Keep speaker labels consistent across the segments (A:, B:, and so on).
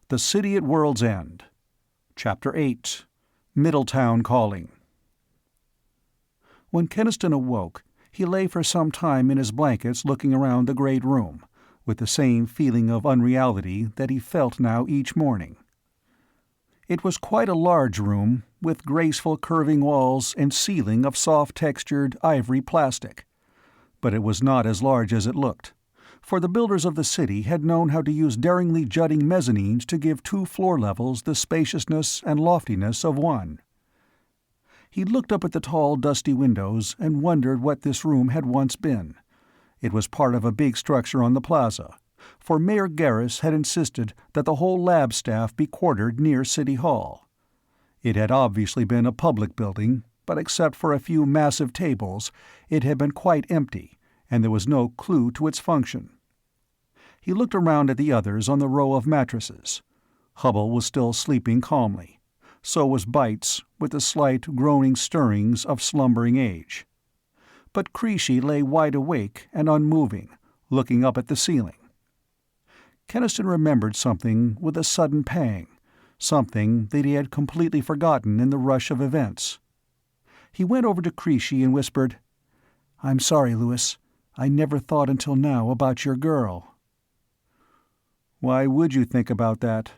A: The City at World's End. Chapter 8. Middletown Calling. When Keniston awoke, he lay for some time in his blankets looking around the great room, with the same feeling of unreality that he felt now each morning. It was quite a large room, with graceful curving walls and ceiling of soft-textured ivory plastic. But it was not as large as it looked, for the builders of the city had known how to use daringly jutting mezzanines to give 2 floor levels the spaciousness and loftiness of one. He looked up at the tall, dusty windows and wondered what this room had once been. It was part of a big structure on the plaza, for Mayor Garris had insisted that the whole lab staff be quartered near City Hall. It had obviously been a public building, but except for a few massive tables, it had been quite empty, and there was no clue to its function. He looked around at the others on the row of mattresses. Hubble was still sleeping calmly. So was Bites, with the slight, groaning stirrings of slumbering age. But Creasy lay wide awake and unmoving, looking up at the ceiling. Keniston remembered something with a sudden pang, something that he had completely forgotten in the rush of events. He went over to Creasy and whispered, "I'm sorry, Louis. I never thought until now about your girl." "Why would you think about that?"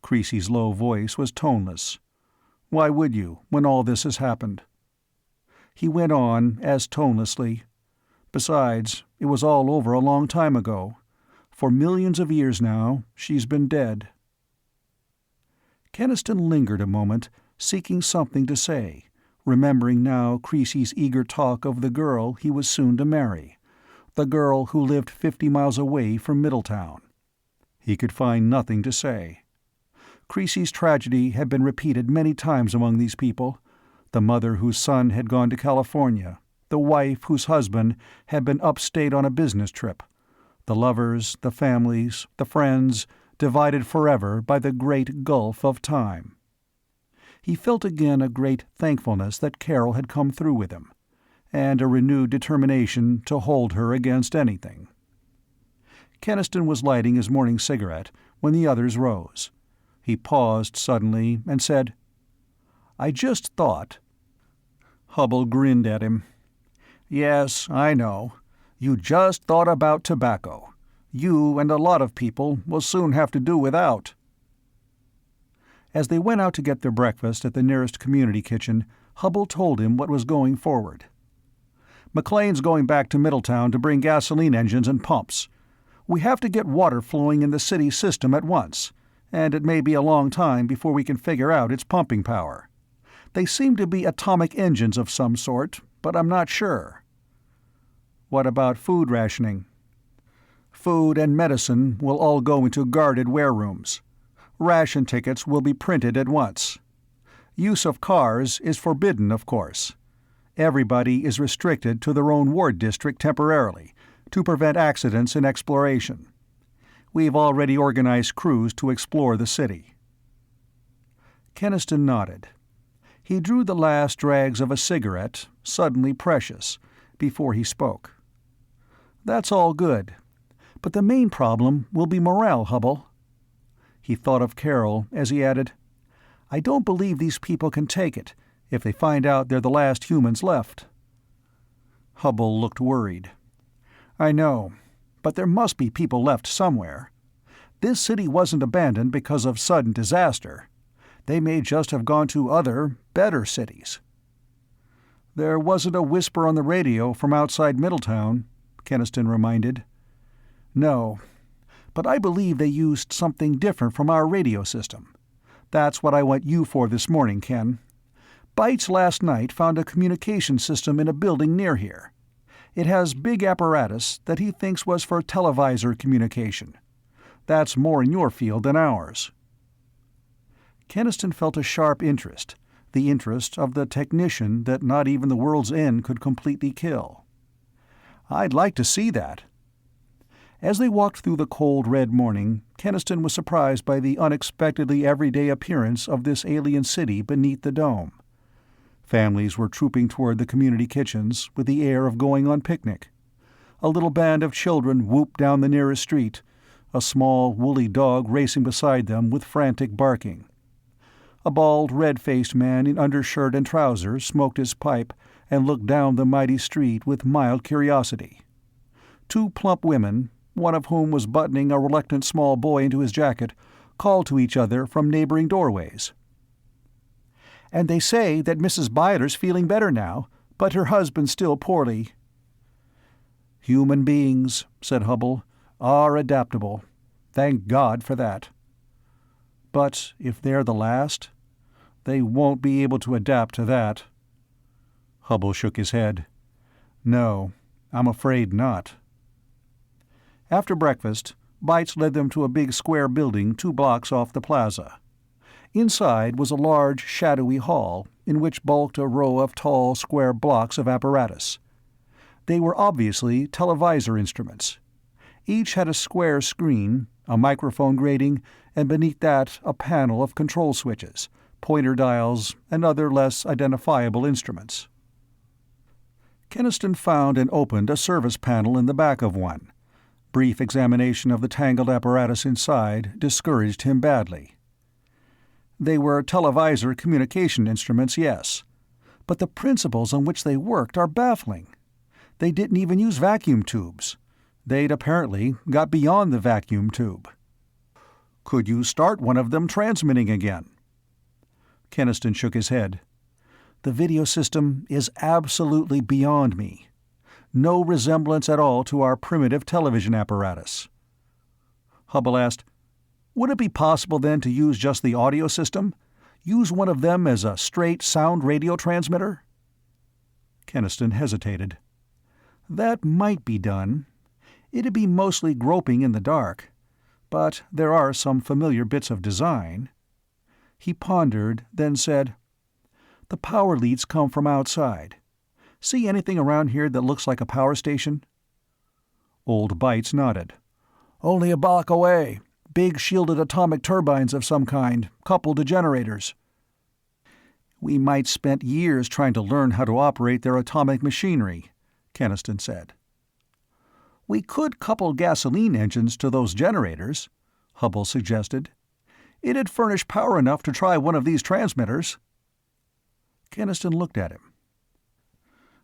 A: Creasy's low voice was toneless. "Why would you, when all this has happened?" He went on, as tonelessly, "Besides, it was all over a long time ago. For millions of years now, she's been dead." Keniston lingered a moment, seeking something to say, remembering now Creasy's eager talk of the girl he was soon to marry, the girl who lived 50 miles away from Middletown. He could find nothing to say. Creasy's tragedy had been repeated many times among these people, the mother whose son had gone to California, the wife whose husband had been upstate on a business trip, the lovers, the families, the friends, divided forever by the great gulf of time. He felt again a great thankfulness that Carol had come through with him, and a renewed determination to hold her against anything. Keniston was lighting his morning cigarette when the others rose. He paused suddenly and said, "I just thought—" Hubble grinned at him. "Yes, I know. You just thought about tobacco. You and a lot of people will soon have to do without." As they went out to get their breakfast at the nearest community kitchen, Hubble told him what was going forward. "McLean's going back to Middletown to bring gasoline engines and pumps. We have to get water flowing in the city system at once, and it may be a long time before we can figure out its pumping power. They seem to be atomic engines of some sort, but I'm not sure." "What about food rationing?" "Food and medicine will all go into guarded warerooms. Ration tickets will be printed at once. Use of cars is forbidden, of course. Everybody is restricted to their own ward district temporarily, to prevent accidents in exploration. We've already organized crews to explore the city." Keniston nodded. He drew the last drags of a cigarette, suddenly precious, before he spoke. "That's all good. But the main problem will be morale, Hubble." He thought of Carol as he added, "I don't believe these people can take it, if they find out they're the last humans left." Hubble looked worried. "I know, but there must be people left somewhere. This city wasn't abandoned because of sudden disaster. They may just have gone to other, better cities." "There wasn't a whisper on the radio from outside Middletown," Keniston reminded. "No, but I believe they used something different from our radio system. That's what I want you for this morning, Ken. Bites last night found a communication system in a building near here. It has big apparatus that he thinks was for televisor communication. That's more in your field than ours." Keniston felt a sharp interest, the interest of the technician that not even the world's end could completely kill. "I'd like to see that." As they walked through the cold red morning, Keniston was surprised by the unexpectedly everyday appearance of this alien city beneath the dome. Families were trooping toward the community kitchens with the air of going on picnic. A little band of children whooped down the nearest street. a small, woolly dog racing beside them with frantic barking. A bald, red-faced man in undershirt and trousers smoked his pipe and looked down the mighty street with mild curiosity. Two plump women, one of whom was buttoning a reluctant small boy into his jacket, called to each other from neighboring doorways. "And they say that Mrs. Byler's feeling better now, but her husband's still poorly." "Human beings," said Hubble, "are adaptable. Thank God for that. But if they're the last, they won't be able to adapt to that." Hubble shook his head. "No, I'm afraid not." After breakfast, Bites led them to a big square building 2 blocks off the plaza. Inside was a large, shadowy hall in which bulked a row of tall, square blocks of apparatus. They were obviously televisor instruments. Each had a square screen, a microphone grating, and beneath that a panel of control switches, pointer dials, and other less identifiable instruments. Keniston found and opened a service panel in the back of one. Brief examination of the tangled apparatus inside discouraged him badly. They were televisor communication instruments, yes, but the principles on which they worked are baffling. They didn't even use vacuum tubes. They'd apparently got beyond the vacuum tube. "Could you start one of them transmitting again?" Keniston shook his head. "The video system is absolutely beyond me. No resemblance at all to our primitive television apparatus." Hubble asked, "Would it be possible then to use just the audio system? Use one of them as a straight sound radio transmitter?" Keniston hesitated. "That might be done. It'd be mostly groping in the dark. But there are some familiar bits of design." He pondered, then said, "The power leads come from outside. See anything around here that looks like a power station?" Old Bites nodded. "Only a block away. Big shielded atomic turbines of some kind, coupled to generators." "We might spend years trying to learn how to operate their atomic machinery," Keniston said. "We could couple gasoline engines to those generators," Hubble suggested. "It'd furnish power enough to try one of these transmitters." Keniston looked at him.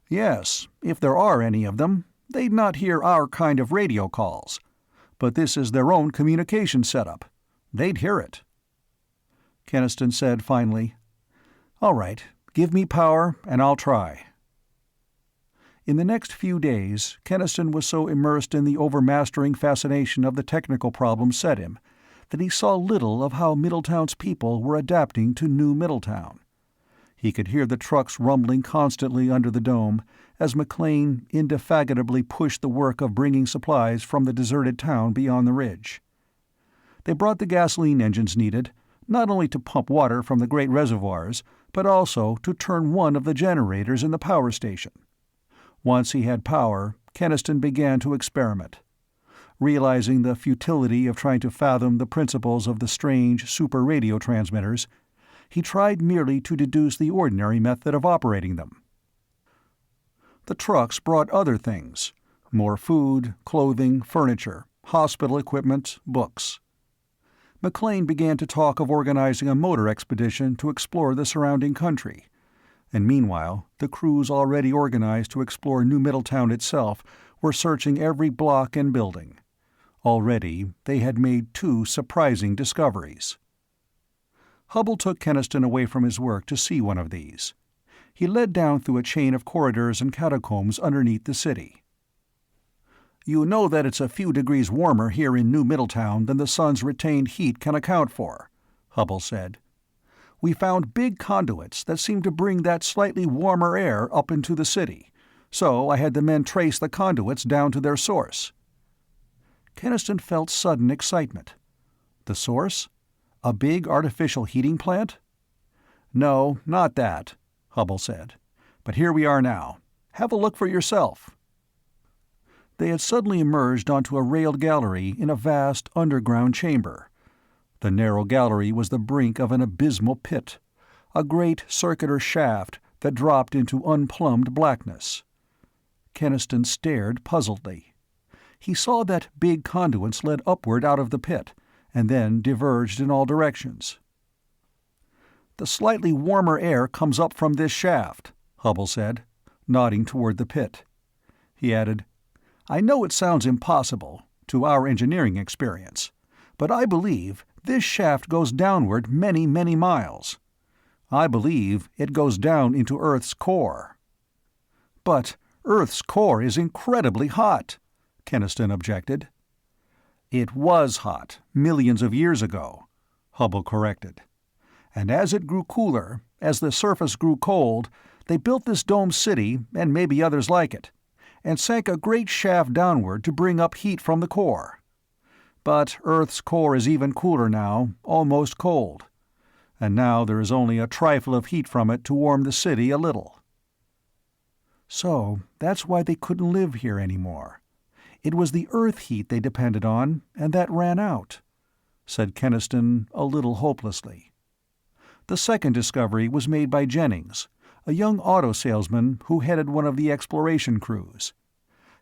A: "Yes, if there are any of them, they'd not hear our kind of radio calls. But this is their own communication setup. They'd hear it." Keniston said finally, "All right, give me power and I'll try." In the next few days, Keniston was so immersed in the overmastering fascination of the technical problems set him that he saw little of how Middletown's people were adapting to New Middletown. He could hear the trucks rumbling constantly under the dome as McLean indefatigably pushed the work of bringing supplies from the deserted town beyond the ridge. They brought the gasoline engines needed, not only to pump water from the great reservoirs, but also to turn one of the generators in the power station. Once he had power, Keniston began to experiment. Realizing the futility of trying to fathom the principles of the strange super radio transmitters, he tried merely to deduce the ordinary method of operating them. The trucks brought other things: more food, clothing, furniture, hospital equipment, books. McLean began to talk of organizing a motor expedition to explore the surrounding country, and meanwhile the crews already organized to explore New Middletown itself were searching every block and building. Already they had made 2 surprising discoveries. Hubble took Keniston away from his work to see one of these. He led down through a chain of corridors and catacombs underneath the city. "You know that it's a few degrees warmer here in New Middletown than the sun's retained heat can account for," Hubble said. "We found big conduits that seemed to bring that slightly warmer air up into the city, so I had the men trace the conduits down to their source." Keniston felt sudden excitement. The source? A big artificial heating plant? "No, not that," Hubble said. "But here we are now. Have a look for yourself." They had suddenly emerged onto a railed gallery in a vast underground chamber. The narrow gallery was the brink of an abysmal pit, a great circular shaft that dropped into unplumbed blackness. Keniston stared puzzledly. He saw that big conduits led upward out of the pit, and then diverged in all directions. "The slightly warmer air comes up from this shaft," Hubble said, nodding toward the pit. He added, "I know it sounds impossible, to our engineering experience, but I believe this shaft goes downward many, many miles. I believe it goes down into Earth's core." "But Earth's core is incredibly hot," Keniston objected. "It was hot, millions of years ago," Hubble corrected. "And as it grew cooler, as the surface grew cold, they built this domed city, and maybe others like it, and sank a great shaft downward to bring up heat from the core. But Earth's core is even cooler now, almost cold. And now there is only a trifle of heat from it to warm the city a little." "So that's why they couldn't live here anymore. It was the Earth heat they depended on, and that ran out," said Keniston a little hopelessly. The second discovery was made by Jennings, a young auto salesman who headed one of the exploration crews.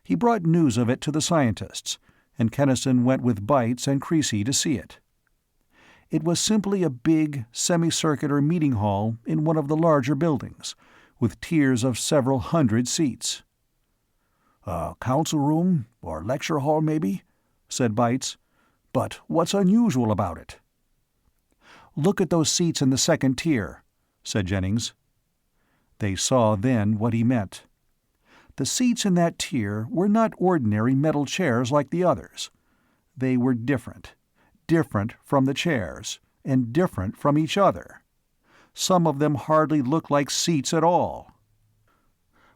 A: He brought news of it to the scientists, and Keniston went with Bites and Creasy to see it. It was simply a big, semicircular meeting hall in one of the larger buildings, with tiers of several hundred seats. "A council room, or lecture hall, maybe?" said Bites. "But what's unusual about it?" "Look at those seats in the second tier," said Jennings. They saw then what he meant. The seats in that tier were not ordinary metal chairs like the others. They were different from the chairs, and different from each other. Some of them hardly looked like seats at all.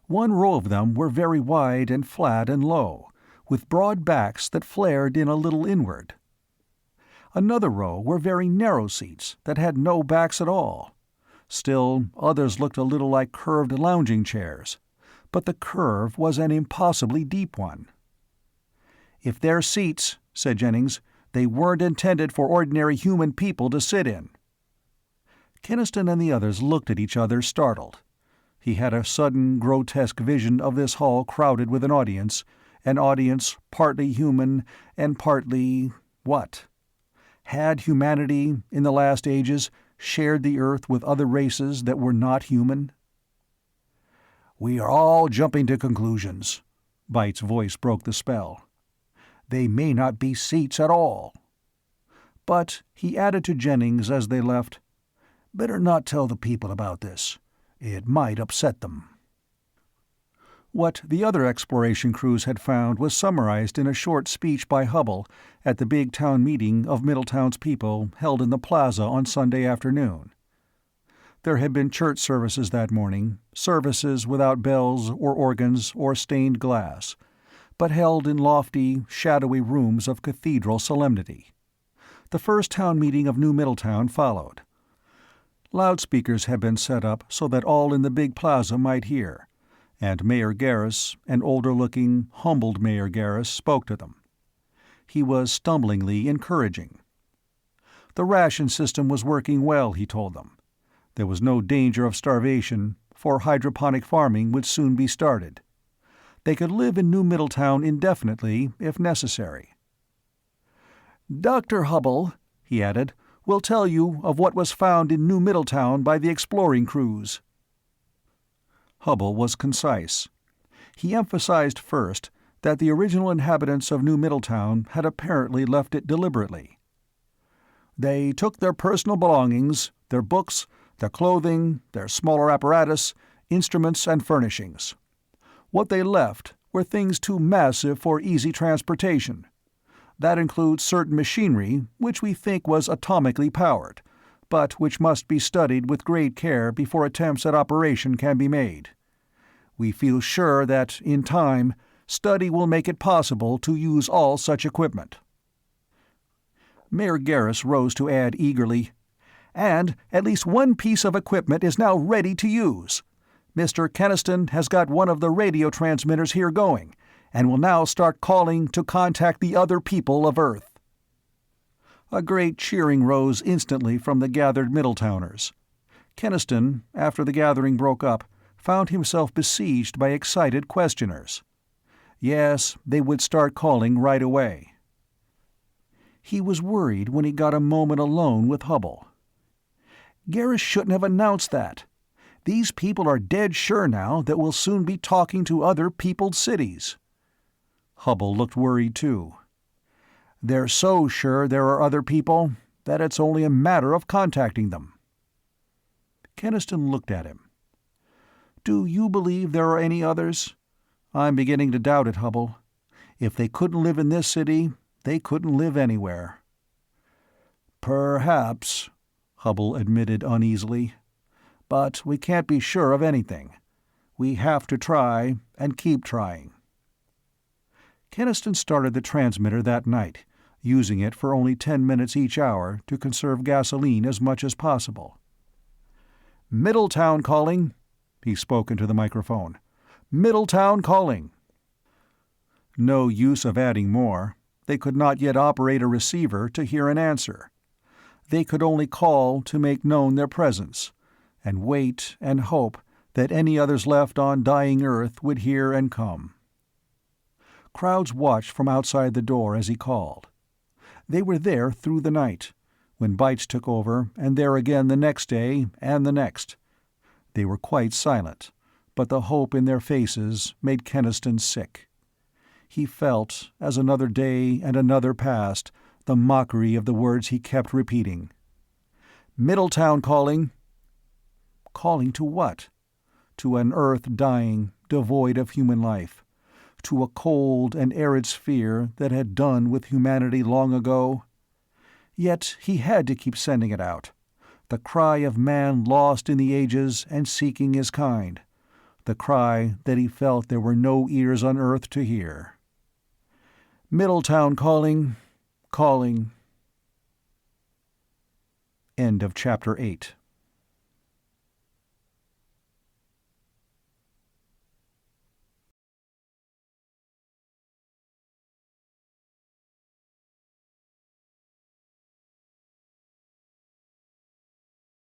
A: One row of them were very wide and flat and low, with broad backs that flared in a little inward. Another row were very narrow seats that had no backs at all. Still, others looked a little like curved lounging chairs, but the curve was an impossibly deep one. "If they're seats," said Jennings, "they weren't intended for ordinary human people to sit in." Keniston and the others looked at each other, startled. He had a sudden grotesque vision of this hall crowded with an audience partly human and partly— what? Had humanity, in the last ages, shared the Earth with other races that were not human? "We are all jumping to conclusions." Bite's voice broke the spell. "They may not be seats at all." But he added to Jennings as they left, "Better not tell the people about this. It might upset them." What the other exploration crews had found was summarized in a short speech by Hubble at the big town meeting of Middletown's people held in the plaza on Sunday afternoon. There had been church services that morning, services without bells or organs or stained glass, but held in lofty, shadowy rooms of cathedral solemnity. The first town meeting of New Middletown followed. Loudspeakers had been set up so that all in the big plaza might hear, and Mayor Garris, an older-looking, humbled Mayor Garris, spoke to them. He was stumblingly encouraging. The ration system was working well, he told them. There was no danger of starvation, for hydroponic farming would soon be started. They could live in New Middletown indefinitely, if necessary. "Dr. Hubble," he added, "will tell you of what was found in New Middletown by the exploring crews." Hubble was concise. He emphasized first that the original inhabitants of New Middletown had apparently left it deliberately. "They took their personal belongings, their books, their clothing, their smaller apparatus, instruments and furnishings. What they left were things too massive for easy transportation. That includes certain machinery which we think was atomically powered, but which must be studied with great care before attempts at operation can be made. We feel sure that, in time, study will make it possible to use all such equipment." Mayor Garris rose to add eagerly, "And at least one piece of equipment is now ready to use. Mr. Keniston has got one of the radio transmitters here going, and will now start calling to contact the other people of Earth." A great cheering rose instantly from the gathered Middletowners. Keniston, after the gathering broke up, found himself besieged by excited questioners. Yes, they would start calling right away. He was worried when he got a moment alone with Hubble. Garrus shouldn't have announced that. These people are dead sure now that we'll soon be talking to other peopled cities. Hubble looked worried too. They're so sure there are other people that it's only a matter of contacting them. Keniston looked at him. Do you believe there are any others? I'm beginning to doubt it, Hubble. If they couldn't live in this city, they couldn't live anywhere. Perhaps, Hubble admitted uneasily. But we can't be sure of anything. We have to try, and keep trying. Keniston started the transmitter that night, using it for only 10 minutes each hour to conserve gasoline as much as possible. Middletown calling, he spoke into the microphone. Middletown calling. No use of adding more. They could not yet operate a receiver to hear an answer. They could only call to make known their presence, and wait and hope that any others left on dying Earth would hear and come. Crowds watched from outside the door as he called. They were there through the night, when Bites took over, and there again the next day and the next. They were quite silent, but the hope in their faces made Keniston sick. He felt, as another day and another passed, the mockery of the words he kept repeating. Middletown calling. Calling to what? To an Earth dying, devoid of human life. To a cold and arid sphere that had done with humanity long ago? Yet he had to keep sending it out. The cry of man lost in the ages and seeking his kind. The cry that he felt there were no ears on Earth to hear. Middletown calling, calling. End of Chapter 8.